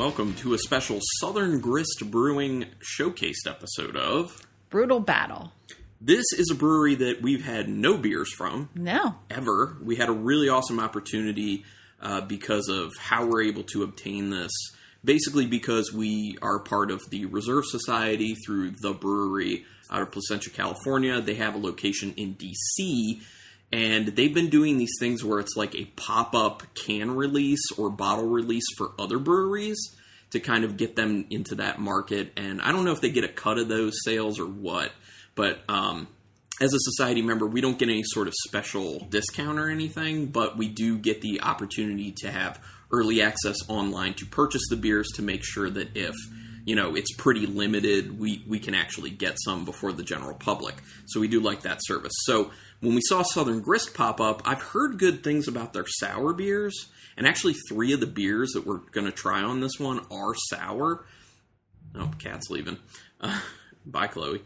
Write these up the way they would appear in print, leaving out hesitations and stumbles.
welcome to a special Southern Grist Brewing showcased episode of Brutal Battle. This is a brewery that we've had no beers from. No. Ever. We had a really awesome opportunity because of how we're able to obtain this. Basically because we are part of the Reserve Society through the brewery out of Placentia, California. They have a location in D.C., and they've been doing these things where it's like a pop-up can release or bottle release for other breweries to kind of get them into that market. And I don't know if they get a cut of those sales or what, but as a society member, we don't get any sort of special discount or anything, but we do get the opportunity to have early access online to purchase the beers to make sure that if, you know, it's pretty limited, we can actually get some before the general public. So we do like that service. So when we saw Southern Grist pop up, I've heard good things about their sour beers, and actually 3 of the beers that we're going to try on this one are sour. Oh, cat's leaving. Bye, Chloe.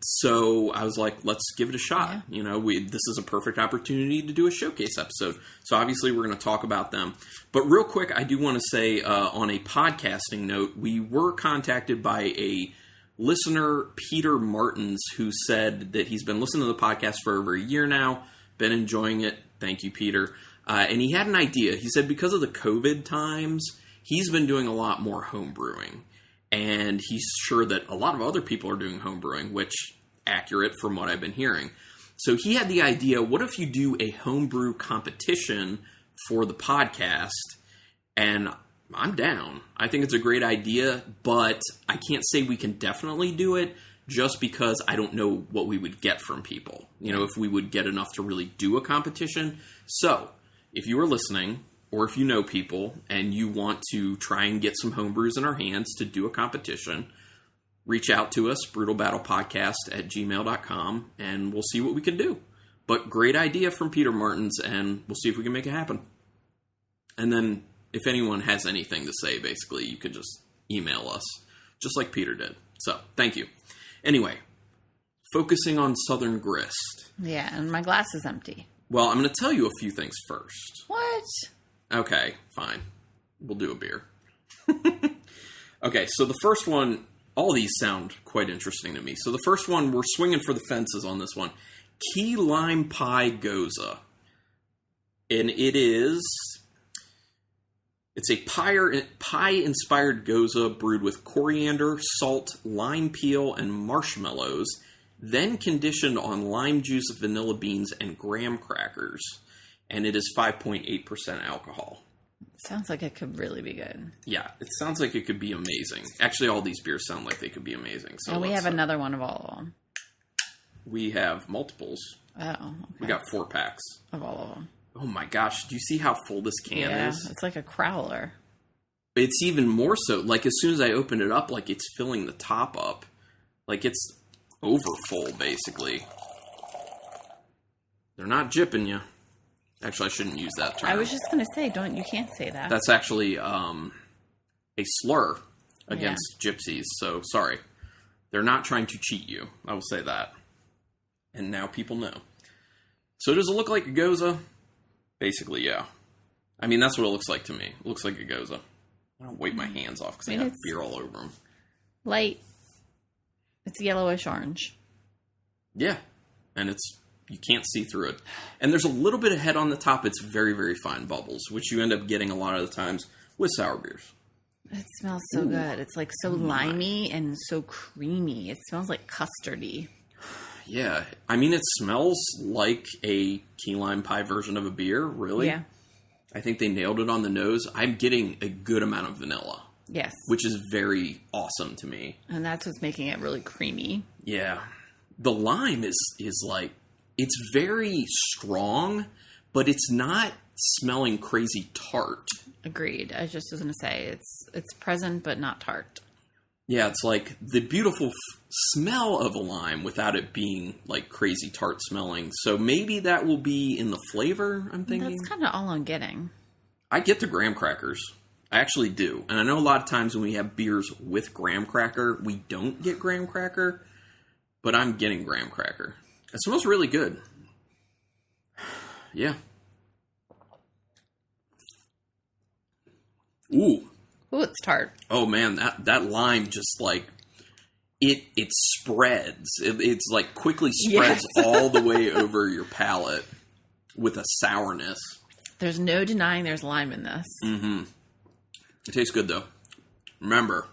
So I was like, let's give it a shot. Yeah. You know, this is a perfect opportunity to do a showcase episode. So obviously we're going to talk about them. But real quick, I do want to say on a podcasting note, we were contacted by a listener, Peter Martins, who said that he's been listening to the podcast for over a year now, been enjoying it. Thank you, Peter. And he had an idea. He said because of the COVID times, he's been doing a lot more home brewing. And he's sure that a lot of other people are doing home brewing, which accurate from what I've been hearing. So he had the idea, what if you do a homebrew competition for the podcast? And I'm down. I think it's a great idea, but I can't say we can definitely do it just because I don't know what we would get from people. You know, if we would get enough to really do a competition. So if you are listening, or if you know people and you want to try and get some homebrews in our hands to do a competition, reach out to us, brutalbattlepodcast@gmail.com, and we'll see what we can do. But great idea from Peter Martins, and we'll see if we can make it happen. And then if anyone has anything to say, basically, you could just email us, just like Peter did. So, thank you. Anyway, focusing on Southern Grist. Yeah, and my glass is empty. Well, I'm going to tell you a few things first. What? Okay, fine. We'll do a beer. Okay, so the first one, all these sound quite interesting to me. So the first one, we're swinging for the fences on this one. Key Lime Pie Goza. And it's a pie-inspired goza brewed with coriander, salt, lime peel, and marshmallows, then conditioned on lime juice, vanilla beans, and graham crackers. And it is 5.8% alcohol. Sounds like it could really be good. Yeah, it sounds like it could be amazing. Actually, all these beers sound like they could be amazing. So and we have another one of all of them. We have multiples. Oh, okay. We got 4 packs. Of all of them. Oh my gosh, do you see how full this can is? It's like a crowler. It's even more so. Like, as soon as I open it up, like, it's filling the top up. Like, it's over full, basically. They're not jipping you. Actually, I shouldn't use that term. I was just going to say, you can't say that. That's actually a slur against gypsies, so sorry. They're not trying to cheat you. I will say that. And now people know. So does it look like a goza? Basically, yeah. I mean, that's what it looks like to me. It looks like a goza. I don't wipe my hands off because I have beer all over them. Light. It's yellowish orange. Yeah. And you can't see through it. And there's a little bit of head on the top. It's very, very fine bubbles, which you end up getting a lot of the times with sour beers. It smells so good. It's like so limey and so creamy. It smells like custardy. Yeah. I mean, it smells like a key lime pie version of a beer, really. Yeah. I think they nailed it on the nose. I'm getting a good amount of vanilla. Yes. Which is very awesome to me. And that's what's making it really creamy. Yeah. The lime is like, it's very strong, but it's not smelling crazy tart. Agreed. I just was going to say, it's present, but not tart. Yeah, it's like the beautiful smell of a lime without it being like crazy tart smelling. So maybe that will be in the flavor, I'm thinking. That's kind of all I'm getting. I get the graham crackers. I actually do. And I know a lot of times when we have beers with graham cracker, we don't get graham cracker. But I'm getting graham cracker. It smells really good. Yeah. Ooh. Ooh, it's tart. Oh man, that lime just like it spreads. It's like quickly spreads all the way over your palate with a sourness. There's no denying there's lime in this. Mm-hmm. It tastes good though. Remember,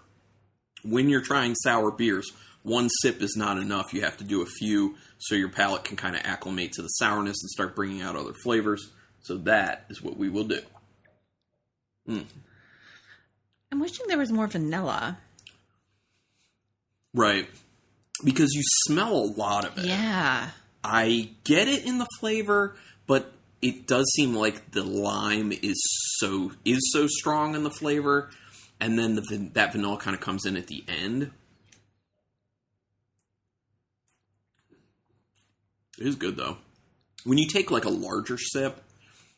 when you're trying sour beers, one sip is not enough. You have to do a few so your palate can kind of acclimate to the sourness and start bringing out other flavors. So that is what we will do. I'm wishing there was more vanilla. Right. Because you smell a lot of it. Yeah. I get it in the flavor, but it does seem like the lime is so strong in the flavor, and then that vanilla kind of comes in at the end. It is good, though. When you take, like, a larger sip,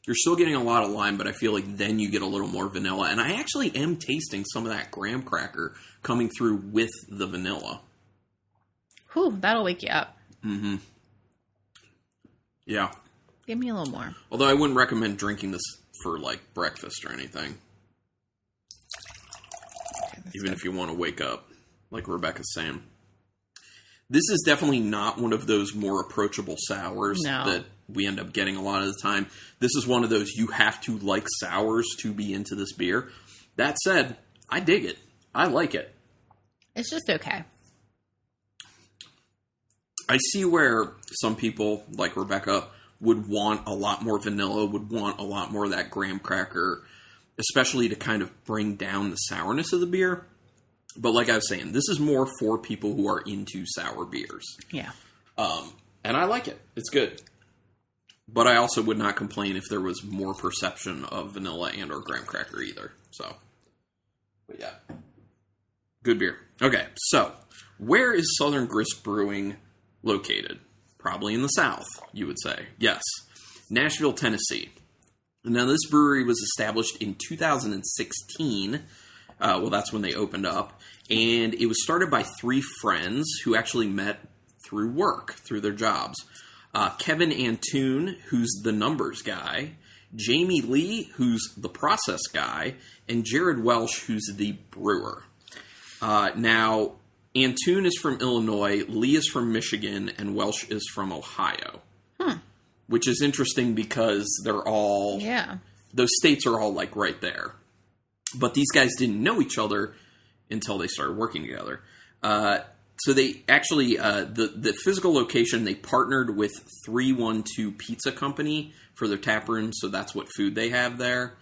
you're still getting a lot of lime, but I feel like then you get a little more vanilla. And I actually am tasting some of that graham cracker coming through with the vanilla. Whew, that'll wake you up. Mm-hmm. Yeah. Give me a little more. Although I wouldn't recommend drinking this for, like, breakfast or anything. Okay, Even if you want to wake up, like Rebecca's saying. This is definitely not one of those more approachable sours that we end up getting a lot of the time. This is one of those you have to like sours to be into this beer. That said, I dig it. I like it. It's just okay. I see where some people, like Rebecca, would want a lot more vanilla, would want a lot more of that graham cracker, especially to kind of bring down the sourness of the beer. But like I was saying, this is more for people who are into sour beers. Yeah. And I like it. It's good. But I also would not complain if there was more perception of vanilla and or graham cracker either. So, but yeah. Good beer. Okay, so where is Southern Grist Brewing located? Probably in the South, you would say. Yes. Nashville, Tennessee. Now, this brewery was established in 2016. Well, that's when they opened up. And it was started by three friends who actually met through work, through their jobs. Kevin Antoon, who's the numbers guy. Jamie Lee, who's the process guy. And Jared Welsh, who's the brewer. Now, Antoon is from Illinois, Lee is from Michigan, and Welsh is from Ohio. Which is interesting because they're all... Yeah. Those states are all, like, right there. But these guys didn't know each other until they started working together. So they actually, the physical location, they partnered with 312 Pizza Company for their tap room, so that's what food they have there.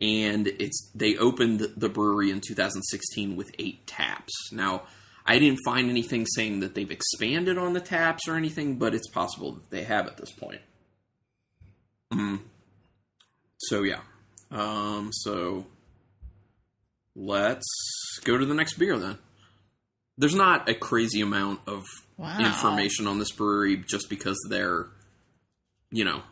And they opened the brewery in 2016 with 8 taps. Now, I didn't find anything saying that they've expanded on the taps or anything, but it's possible that they have at this point. So, yeah. So... Let's go to the next beer, then. There's not a crazy amount of information on this brewery just because they're,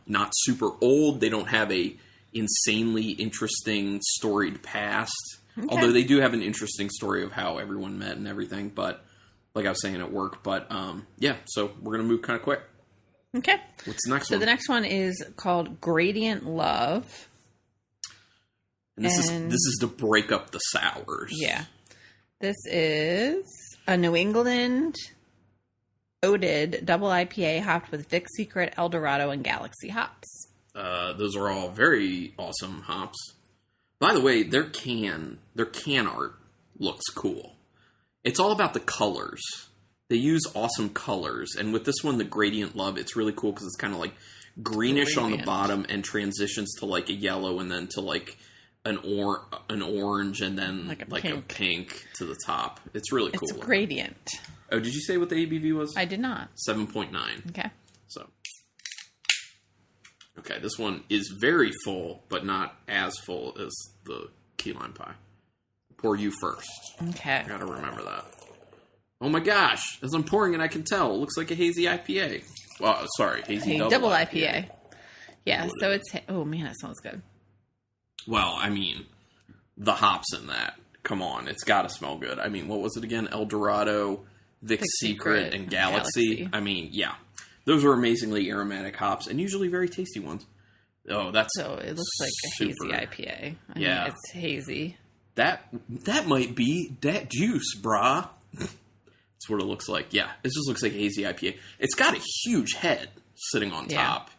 not super old. They don't have a insanely interesting storied past. Okay. Although they do have an interesting story of how everyone met and everything. But, like I was saying at work. But, yeah, so we're going to move kind of quick. Okay. What's the next one? So the next one is called Gradient Love. And this is to break up the sours. Yeah. This is a New England oated double IPA hopped with Vic Secret, El Dorado, and Galaxy hops. Those are all very awesome hops. By the way, their can art looks cool. It's all about the colors. They use awesome colors. And with this one, the Gradient Love, it's really cool because it's kind of like greenish on the bottom and transitions to like a yellow and then to like... an orange and then like a pink to the top. It's really cool. It's a gradient. Oh, did you say what the ABV was? I did not. 7.9. Okay. So, okay, this one is very full, but not as full as the key lime pie. Pour you first. Okay. Gotta remember that. Oh my gosh! As I'm pouring it, I can tell. It looks like a hazy IPA. Well, sorry, hazy double IPA. Yeah. So it's. Oh man, it smells good. Well, I mean, the hops in that. Come on, it's got to smell good. I mean, what was it again? El Dorado, Vic Secret, and Galaxy. I mean, yeah. Those are amazingly aromatic hops, and usually very tasty ones. Oh, that's so it looks like a hazy IPA. I mean, it's hazy. That might be that juice, brah. That's what it looks like. Yeah, it just looks like a hazy IPA. It's got a huge head sitting on top.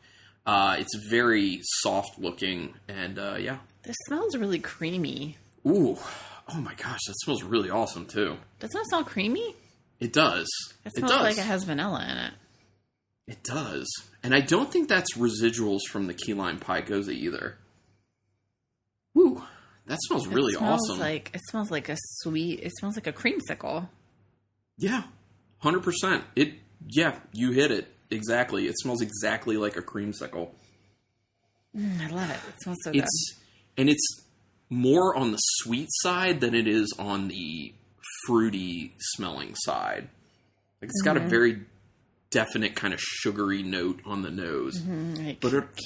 It's very soft looking, and yeah. This smells really creamy. Ooh. Oh my gosh, that smells really awesome, too. Doesn't it smell creamy? It does. It smells like it has vanilla in it. It does. And I don't think that's residuals from the key lime pie goza either. Woo. That smells really awesome. It smells like a creamsicle. Yeah. 100%. Yeah, you hit it. Exactly. It smells exactly like a creamsicle. I love it. It smells so good. And it's more on the sweet side than it is on the fruity smelling side. Like it's got a very definite kind of sugary note on the nose.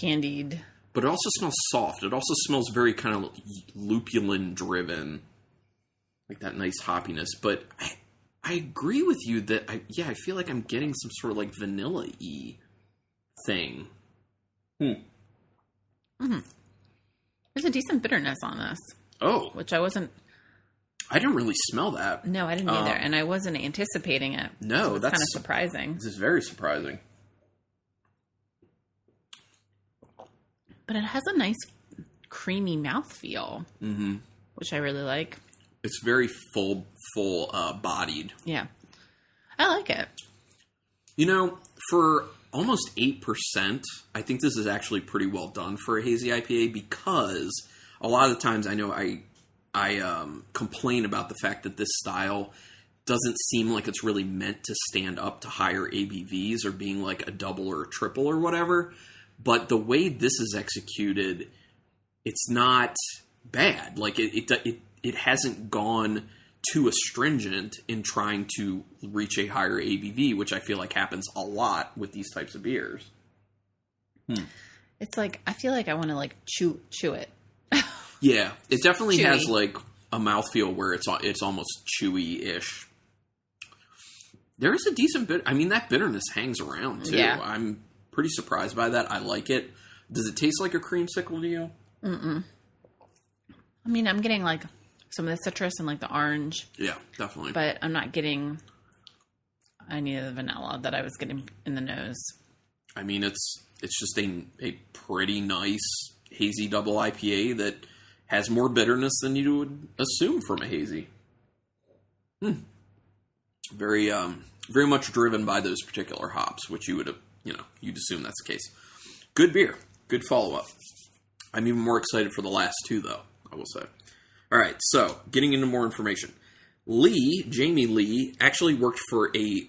Candied. But it also smells soft. It also smells very kind of lupulin driven. Like that nice hoppiness. But I agree with you that I feel like I'm getting some sort of like vanilla-y thing. There's a decent bitterness on this. Oh. Which I didn't really smell that. No, I didn't either. And I wasn't anticipating it. No, so that's kind of surprising. This is very surprising. But it has a nice creamy mouthfeel, which I really like. It's very full bodied. Yeah. I like it. You know, for almost 8%, I think this is actually pretty well done for a hazy IPA because a lot of the times I know I complain about the fact that this style doesn't seem like it's really meant to stand up to higher ABVs or being like a double or a triple or whatever. But the way this is executed, it's not bad. Like it hasn't gone too astringent in trying to reach a higher ABV, which I feel like happens a lot with these types of beers. It's like, I feel like I want to like chew it. Yeah, it definitely has like a mouthfeel where it's almost chewy-ish. There is a decent bit. I mean, that bitterness hangs around too. Yeah. I'm pretty surprised by that. I like it. Does it taste like a creamsicle to you? I mean, I'm getting like some of the citrus and like the orange. Yeah, definitely. But I'm not getting any of the vanilla that I was getting in the nose. I mean, it's just a pretty nice hazy double IPA that has more bitterness than you would assume from a hazy. Very, very much driven by those particular hops, which you would have, you'd assume that's the case. Good beer. Good follow-up. I'm even more excited for the last two, though, I will say. All right, so getting into more information. Jamie Lee, actually worked for a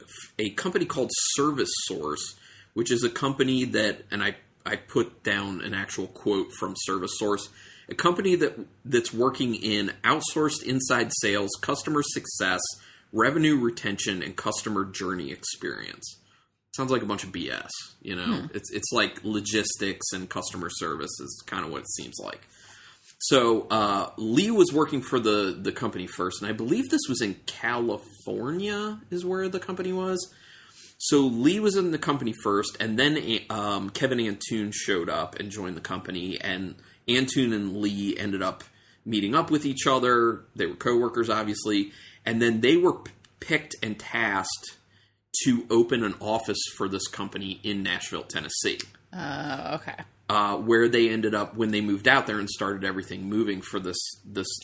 company called Service Source, which is a company that, and I put down an actual quote from Service Source, a company that's working in outsourced inside sales, customer success, revenue retention, and customer journey experience. Sounds like a bunch of BS, It's like logistics and customer service is kind of what it seems like. So Lee was working for the company first, and I believe this was in California is where the company was. So Lee was in the company first, and then Kevin Antoon showed up and joined the company, and Antoon and Lee ended up meeting up with each other. They were coworkers, obviously, and then they were picked and tasked to open an office for this company in Nashville, Tennessee. Okay. Where they ended up, when they moved out there and started everything moving for this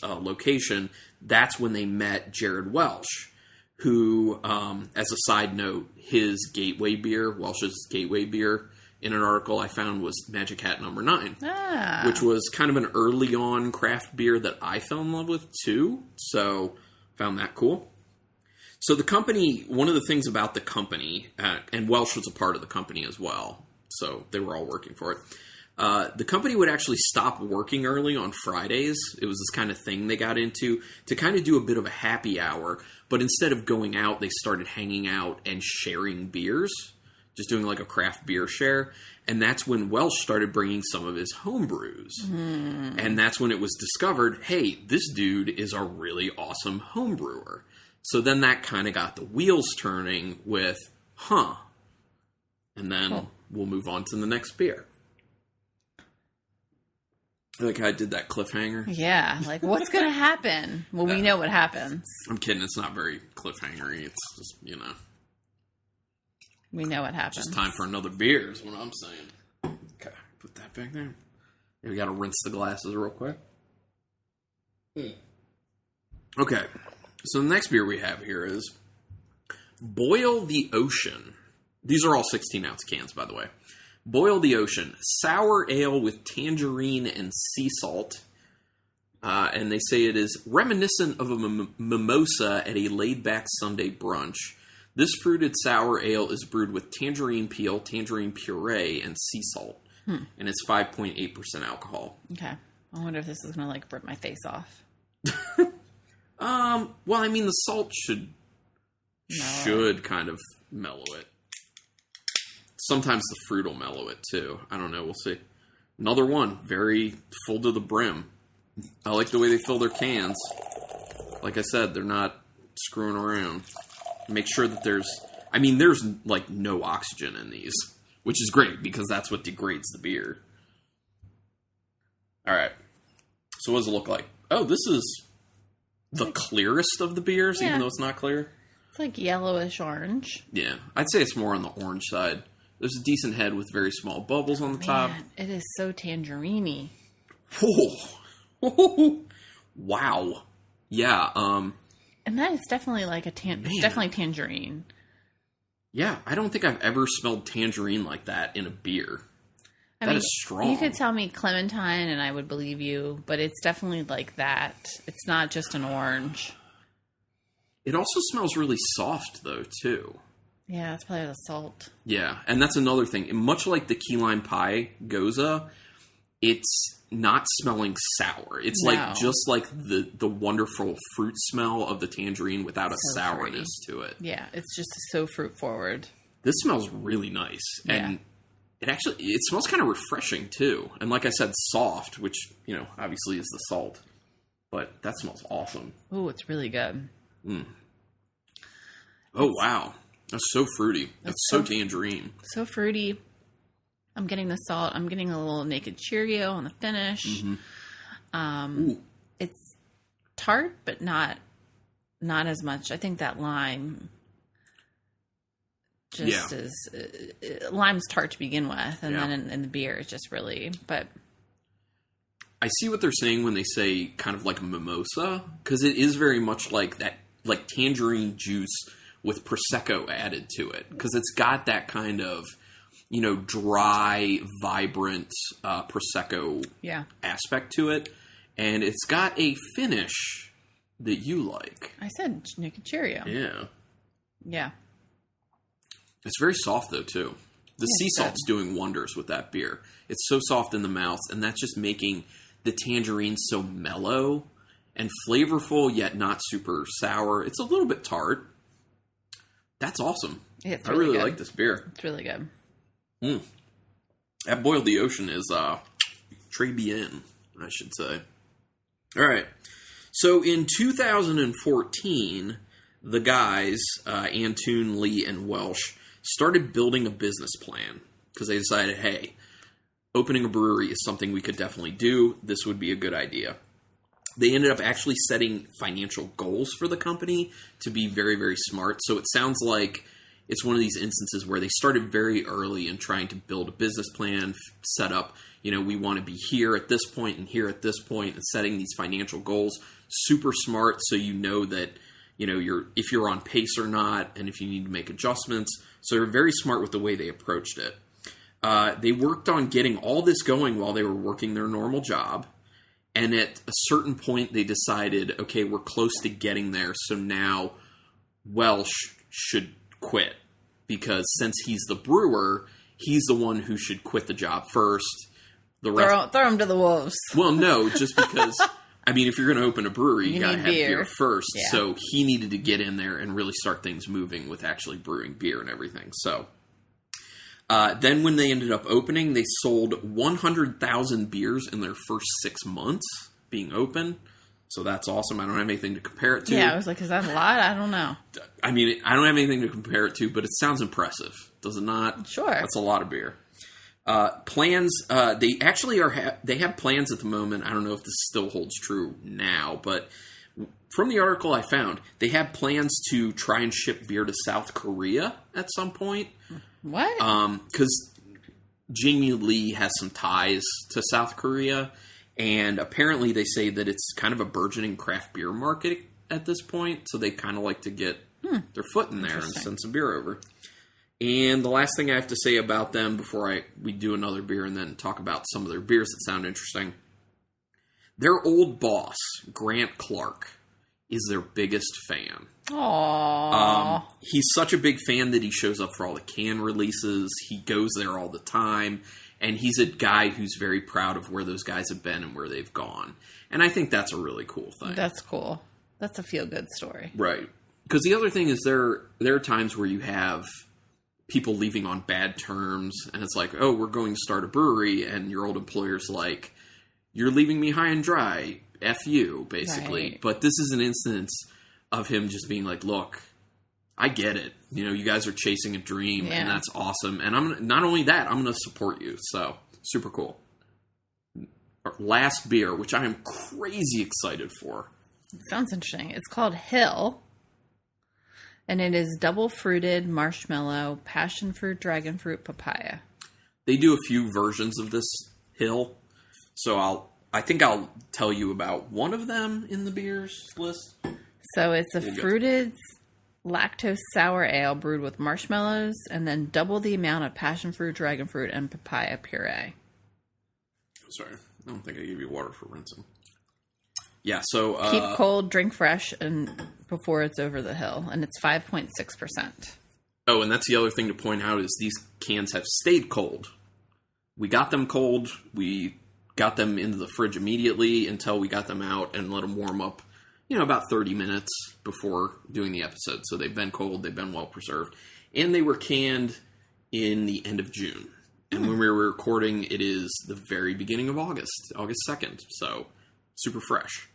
location, that's when they met Jared Welsh, who, as a side note, his gateway beer, Welsh's gateway beer, in an article I found was Magic Hat No. 9, which was kind of an early on craft beer that I fell in love with too, so found that cool. So the company, one of the things about the company, and Welsh was a part of the company as well, so they were all working for it. The company would actually stop working early on Fridays. It was this kind of thing they got into to kind of do a bit of a happy hour. But instead of going out, they started hanging out and sharing beers, just doing like a craft beer share. And that's when Welsh started bringing some of his home brews. And that's when it was discovered, hey, this dude is a really awesome home brewer. So then that kind of got the wheels turning with, and then we'll move on to the next beer. Like I did that cliffhanger. Yeah, like what's going to happen? Well, we know what happens. I'm kidding. It's not very cliffhangery. It's just, We know what happens. Just time for another beer is what I'm saying. Okay, put that back there. Yeah, we got to rinse the glasses real quick. Okay, so the next beer we have here is Boil the Ocean. These are all 16-ounce cans, by the way. Boil the Ocean. Sour ale with tangerine and sea salt. And they say it is reminiscent of a mimosa at a laid-back Sunday brunch. This fruited sour ale is brewed with tangerine peel, tangerine puree, and sea salt. And it's 5.8% alcohol. Okay. I wonder if this is going to, rip my face off. Well, I mean, the salt should kind of mellow it. Sometimes the fruit will mellow it, too. I don't know. We'll see. Another one. Very full to the brim. I like the way they fill their cans. Like I said, they're not screwing around. Make sure that there's no oxygen in these, which is great because that's what degrades the beer. All right. So what does it look like? Oh, this is the clearest of the beers, even though it's not clear. It's like yellowish orange. Yeah. I'd say it's more on the orange side. There's a decent head with very small bubbles on the top. It is so tangerine-y. Oh. Wow. Yeah. And that is definitely it's definitely tangerine. Yeah, I don't think I've ever smelled tangerine like that in a beer. That is strong. You could tell me clementine and I would believe you, but it's definitely like that. It's not just an orange. It also smells really soft, though, too. Yeah, that's probably the salt. Yeah, and that's another thing. Much like the key lime pie goza, it's not smelling sour. It's just like the wonderful fruit smell of the tangerine without a sourness to it. Yeah, it's just so fruit forward. This smells really nice. And it smells kind of refreshing too. And like I said, soft, which, obviously is the salt. But that smells awesome. Ooh, it's really good. Oh, wow. That's so fruity. That's so tangerine. So fruity. I'm getting the salt. I'm getting a little Naked Cheerio on the finish. It's tart, but not as much. I think that lime is lime's tart to begin with, and then in the beer it's just really. But I see what they're saying when they say kind of like a mimosa, because it is very much like that, like tangerine juice with Prosecco added to it, because it's got that kind of, dry, vibrant Prosecco aspect to it. And it's got a finish that you like. I said Naked Cheerio. Yeah. Yeah. It's very soft, though, too. The sea salt's doing wonders with that beer. It's so soft in the mouth, and that's just making the tangerine so mellow and flavorful, yet not super sour. It's a little bit tart. That's awesome. Yeah, I really like this beer. It's really good. That Boiled the Ocean is très bien, I should say. All right. So in 2014, the guys, Antoon, Lee, and Welsh, started building a business plan because they decided, hey, opening a brewery is something we could definitely do. This would be a good idea. They ended up actually setting financial goals for the company to be very, very smart. So it sounds like it's one of these instances where they started very early in trying to build a business plan, set up, we want to be here at this point and here at this point, and setting these financial goals. Super smart, so that, if you're on pace or not, and if you need to make adjustments. So they're very smart with the way they approached it. They worked on getting all this going while they were working their normal job. And at a certain point, they decided, okay, we're close to getting there, so now Welsh should quit. Because since he's the brewer, he's the one who should quit the job first. Throw him to the wolves. Well, no, just because, if you're going to open a brewery, you got to have beer first. Yeah. So he needed to get in there and really start things moving with actually brewing beer and everything. So then when they ended up opening, they sold 100,000 beers in their first 6 months being open. So that's awesome. I don't have anything to compare it to. Yeah, I was like, is that a lot? I don't know. I don't have anything to compare it to, but it sounds impressive. Does it not? Sure. That's a lot of beer. Plans, they actually they have plans at the moment. I don't know if this still holds true now, but from the article I found, they have plans to try and ship beer to South Korea at some point. What? Because Jing Lee has some ties to South Korea, and apparently they say that it's kind of a burgeoning craft beer market at this point, so they kind of like to get their foot in there and send some beer over. And the last thing I have to say about them before we do another beer and then talk about some of their beers that sound interesting, their old boss, Grant Clark, is their biggest fan. Aww. He's such a big fan that he shows up for all the can releases. He goes there all the time. And he's a guy who's very proud of where those guys have been and where they've gone. And I think that's a really cool thing. That's cool. That's a feel-good story. Right. Because the other thing is there are times where you have people leaving on bad terms, and it's like, oh, we're going to start a brewery, and your old employer's like, you're leaving me high and dry, F you, basically. Right. But this is an instance of him just being like, look, I get it. You know, you guys are chasing a dream, and that's awesome. And I'm not only that, I'm going to support you. So, super cool. Our last beer, which I am crazy excited for. Sounds interesting. It's called Hill. And it is double fruited marshmallow, passion fruit, dragon fruit, papaya. They do a few versions of this Hill. So I think I'll tell you about one of them in the beers list. So it's a fruited lactose sour ale brewed with marshmallows and then double the amount of passion fruit, dragon fruit, and papaya puree. Sorry, I don't think I gave you water for rinsing. Yeah, so keep cold, drink fresh, and before it's over the hill, and it's 5.6%. Oh, and that's the other thing to point out is these cans have stayed cold. We got them cold. We got them into the fridge immediately until we got them out and let them warm up, about 30 minutes before doing the episode. So they've been cold. They've been well preserved, and they were canned in the end of June. And when we were recording, it is the very beginning of August 2nd. So super fresh.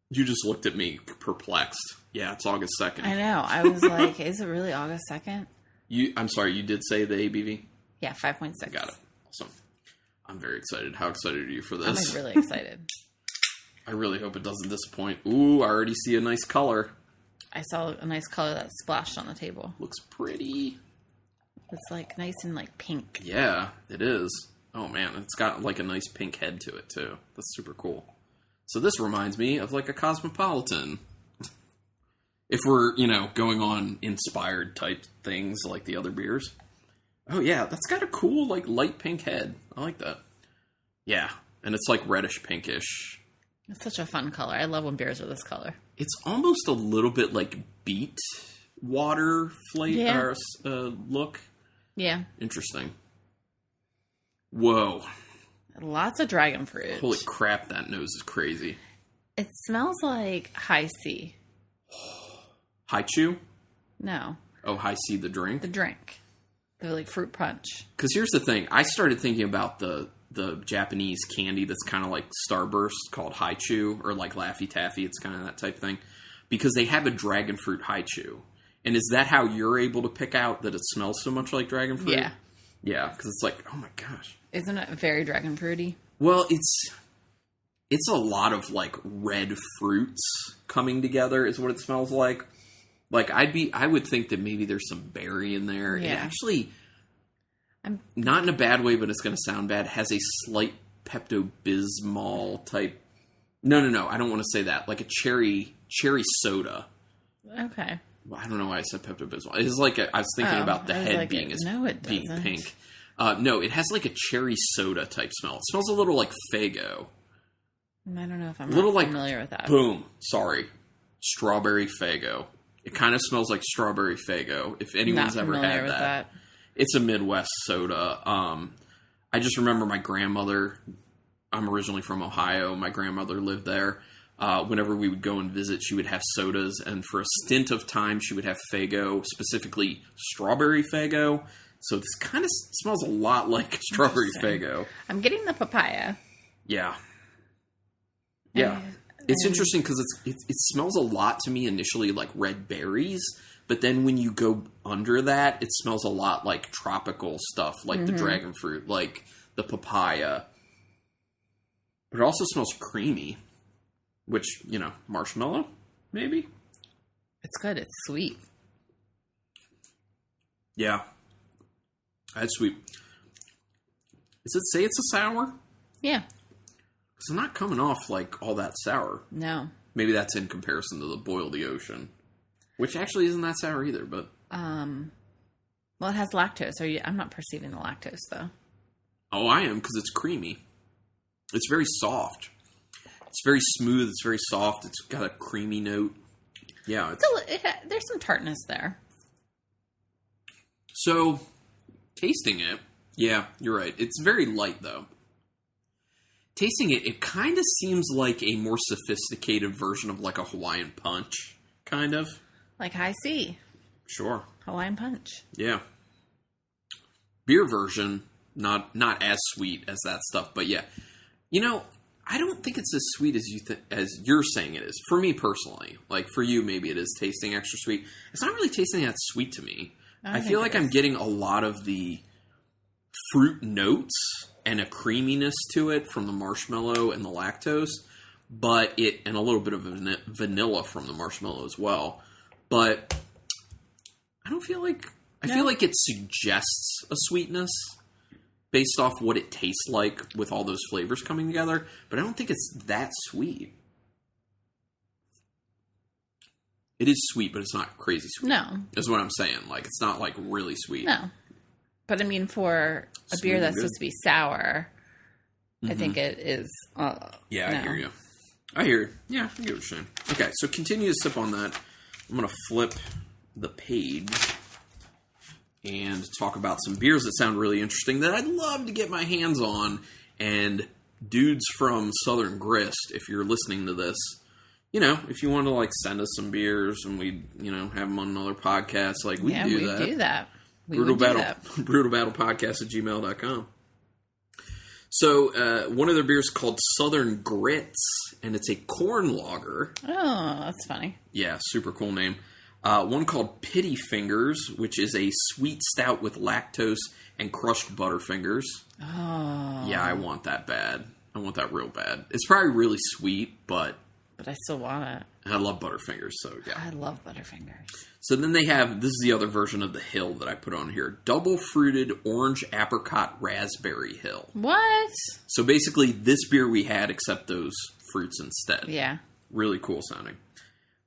You just looked at me perplexed. Yeah, it's August 2nd. I know. I was like, is it really August 2nd? I'm sorry, you did say the ABV? Yeah, 5.6. Got it. Awesome. I'm very excited. How excited are you for this? I'm really excited. I really hope it doesn't disappoint. Ooh, I already see a nice color. I saw a nice color that splashed on the table. Looks pretty. It's like nice and like pink. Yeah, it is. Oh man, it's got like a nice pink head to it too. That's super cool. So this reminds me of like a Cosmopolitan. If we're, going on inspired type things like the other beers. Oh yeah, that's got a cool like light pink head. I like that. Yeah, and it's like reddish pinkish. It's such a fun color. I love when beers are this color. It's almost a little bit like beet water flavor look. Yeah. Interesting. Whoa. Lots of dragon fruit. Holy crap, that nose is crazy. It smells like High C. High Chew? No. Oh, High C, the drink? The drink. The like fruit punch. Because here's the thing. I started thinking about the Japanese candy that's kind of like Starburst called High Chew or like Laffy Taffy. It's kind of that type thing. Because they have a dragon fruit High Chew. And is that how you're able to pick out that it smells so much like dragon fruit? Yeah. Yeah, because it's like, oh my gosh. Isn't it very dragon fruity? Well, it's a lot of like red fruits coming together is what it smells like. Like I would think that maybe there's some berry in there. Yeah. It actually, not in a bad way, but it's going to sound bad, has a slight Pepto-Bismol type. No, I don't want to say that. Like a cherry soda. Okay. Well, I don't know why I said Pepto-Bismol. It's like I was thinking about the head being pink. No, it has like a cherry soda type smell. It smells a little like Faygo. I don't know if I'm familiar with that. Boom. Sorry. Strawberry Faygo. It kind of smells like strawberry Faygo. If anyone's ever had that. It's a Midwest soda. I just remember my grandmother. I'm originally from Ohio. My grandmother lived there. Whenever we would go and visit, she would have sodas. And for a stint of time, she would have Faygo, specifically strawberry Faygo. So this kind of smells a lot like strawberry Faygo. I'm getting the papaya. Yeah. Yeah. It's interesting because it smells a lot to me initially like red berries. But then when you go under that, it smells a lot like tropical stuff, like the dragon fruit, like the papaya. But it also smells creamy, which, marshmallow, maybe? It's good. It's sweet. Yeah. That's sweet. Does it say it's a sour? Yeah. It's not coming off like all that sour. No. Maybe that's in comparison to the Boil the Ocean, which actually isn't that sour either, but... Well, it has lactose. I'm not perceiving the lactose, though. Oh, I am, because it's creamy. It's very soft. It's very smooth. It's very soft. It's got a creamy note. Yeah. There's some tartness there. So, tasting it, yeah, you're right. It's very light, though. Tasting it, it kind of seems like a more sophisticated version of like a Hawaiian Punch, kind of. Like High C. Sure. Hawaiian Punch. Yeah. Beer version, not as sweet as that stuff, but yeah. I don't think it's as sweet as as you're saying it is. For me personally, like for you, maybe it is tasting extra sweet. It's not really tasting that sweet to me. I feel like I'm getting a lot of the fruit notes and a creaminess to it from the marshmallow and the lactose, and a little bit of vanilla from the marshmallow as well. But I don't feel like I feel like it suggests a sweetness based off what it tastes like with all those flavors coming together, but I don't think it's that sweet. It is sweet, but it's not crazy sweet. No. Is what I'm saying. Like, it's not, like, really sweet. No. But, I mean, for a beer that's supposed to be sour, I think it is... yeah, I hear you. I hear you. Yeah, I get what you're saying. Okay, so continue to sip on that. I'm going to flip the page and talk about some beers that sound really interesting that I'd love to get my hands on. And dudes from Southern Grist, if you're listening to this, if you want to, like, send us some beers and we, have them on another podcast, like, we do that. Brutal Battle Podcast@gmail.com. So, one of their beers called Southern Grits, and it's a corn lager. Oh, that's funny. Yeah, super cool name. One called Pity Fingers, which is a sweet stout with lactose and crushed Butterfingers. Oh. Yeah, I want that bad. I want that real bad. It's probably really sweet, but I still want it. I love Butterfingers, so yeah. I love Butterfingers. So then they have, this is the other version of the Hill that I put on here, Double Fruited Orange Apricot Raspberry Hill. What? So basically this beer we had, except those fruits instead. Yeah. Really cool sounding.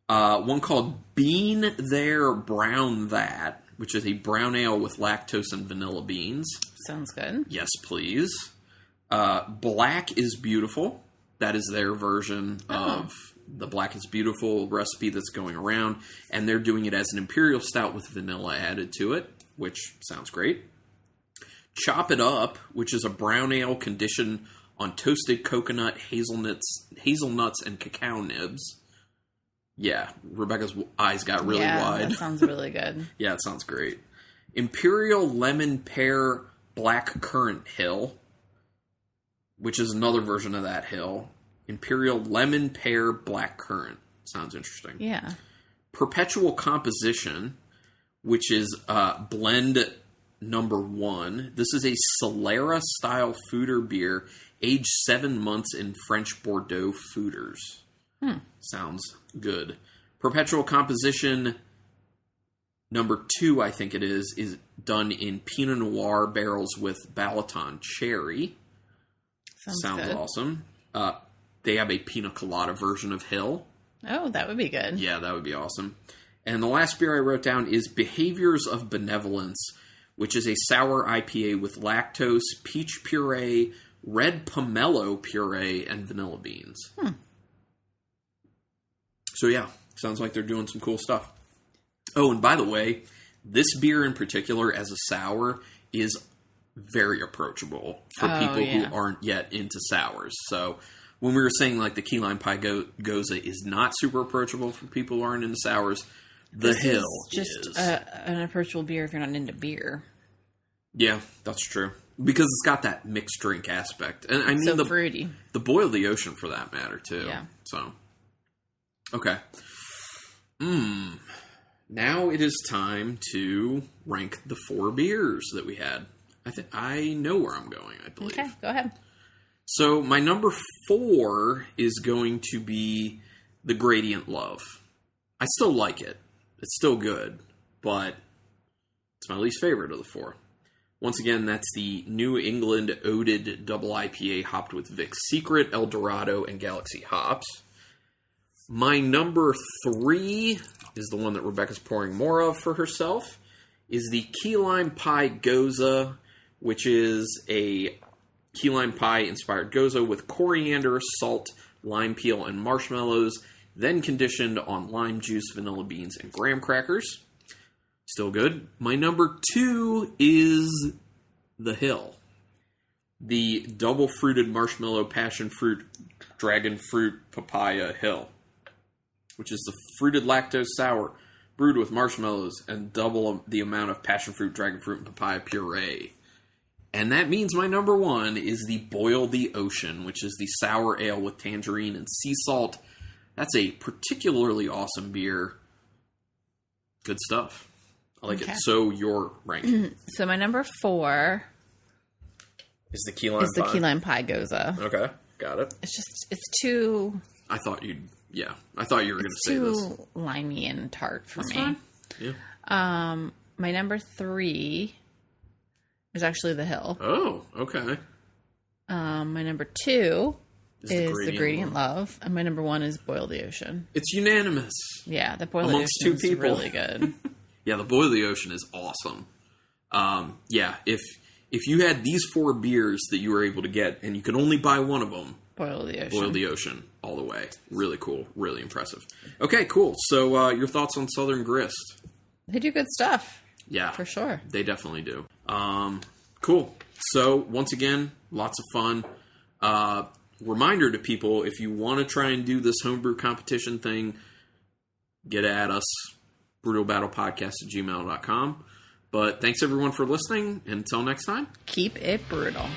One called Bean There, Brown That, which is a brown ale with lactose and vanilla beans. Sounds good. Yes, please. Black is Beautiful. That is their version of the Black is Beautiful recipe that's going around. And they're doing it as an imperial stout with vanilla added to it, which sounds great. Chop It Up, which is a brown ale conditioned on toasted coconut, hazelnuts, and cacao nibs. Yeah, Rebecca's eyes got really wide. That sounds really good. Yeah, it sounds great. Imperial Lemon Pear Black Currant Hill, which is another version of that hill. Imperial Lemon Pear Black Currant. Sounds interesting. Yeah. Perpetual Composition, which is blend number 1. This is a Solera-style foeder beer, aged 7 months in French Bordeaux foeders. Sounds good. Perpetual Composition number 2, I think it is done in Pinot Noir barrels with Balaton cherry. Sounds awesome. They have a Pina Colada version of Hill. Oh, that would be good. Yeah, that would be awesome. And the last beer I wrote down is Behaviors of Benevolence, which is a sour IPA with lactose, peach puree, red pomelo puree, and vanilla beans. So yeah, sounds like they're doing some cool stuff. Oh, and by the way, this beer in particular as a sour is very approachable for people who aren't yet into sours. So when we were saying like the key lime pie goza is not super approachable for people who aren't into sours, this Hill is just an approachable beer if you're not into beer. Yeah, that's true. Because it's got that mixed drink aspect. And I mean fruity. The Boil the Ocean for that matter too. Yeah. So okay. Now it is time to rank the 4 beers that we had. I know where I'm going, I believe. Okay, go ahead. So my number 4 is going to be the Gradient Love. I still like it. It's still good, but it's my least favorite of the 4. Once again, that's the New England Oated Double IPA hopped with Vic's Secret, El Dorado, and Galaxy hops. My number 3 is the one that Rebecca's pouring more of for herself, is the Key Lime Pie Goza, which is a key lime pie inspired goza with coriander, salt, lime peel, and marshmallows, then conditioned on lime juice, vanilla beans, and graham crackers. Still good. My number 2 is The Hill. The double fruited marshmallow, passion fruit, dragon fruit, papaya Hill, which is the fruited lactose sour brewed with marshmallows and double the amount of passion fruit, dragon fruit, and papaya puree. And that means my number 1 is the Boil the Ocean, which is the sour ale with tangerine and sea salt. That's a particularly awesome beer. Good stuff. I like it. So your ranking. So my number 4 is the Key Lime Pie. Key Lime Pie Goza. Okay, got it. It's too... I thought you were going to say this. It's too limey and tart for That's me. Fine. Yeah. My number 3 is actually The Hill. Oh, okay. My number 2 is the Gradient Love. Love. And my number 1 is Boil the Ocean. It's unanimous. Yeah, the Boil the Amongst Ocean 2 is people. really good. Yeah, the Boil the Ocean is awesome. Yeah, if you had these 4 beers that you were able to get and you could only buy one of them, Boil the Ocean. Boil the Ocean all the way. Really cool. Really impressive. Okay, cool. So your thoughts on Southern Grist? They do good stuff. Yeah. For sure. They definitely do. Cool. So, once again, lots of fun. Reminder to people, if you want to try and do this homebrew competition thing, get at us, brutalbattlepodcast@gmail.com. But thanks everyone for listening. Until next time. Keep it brutal.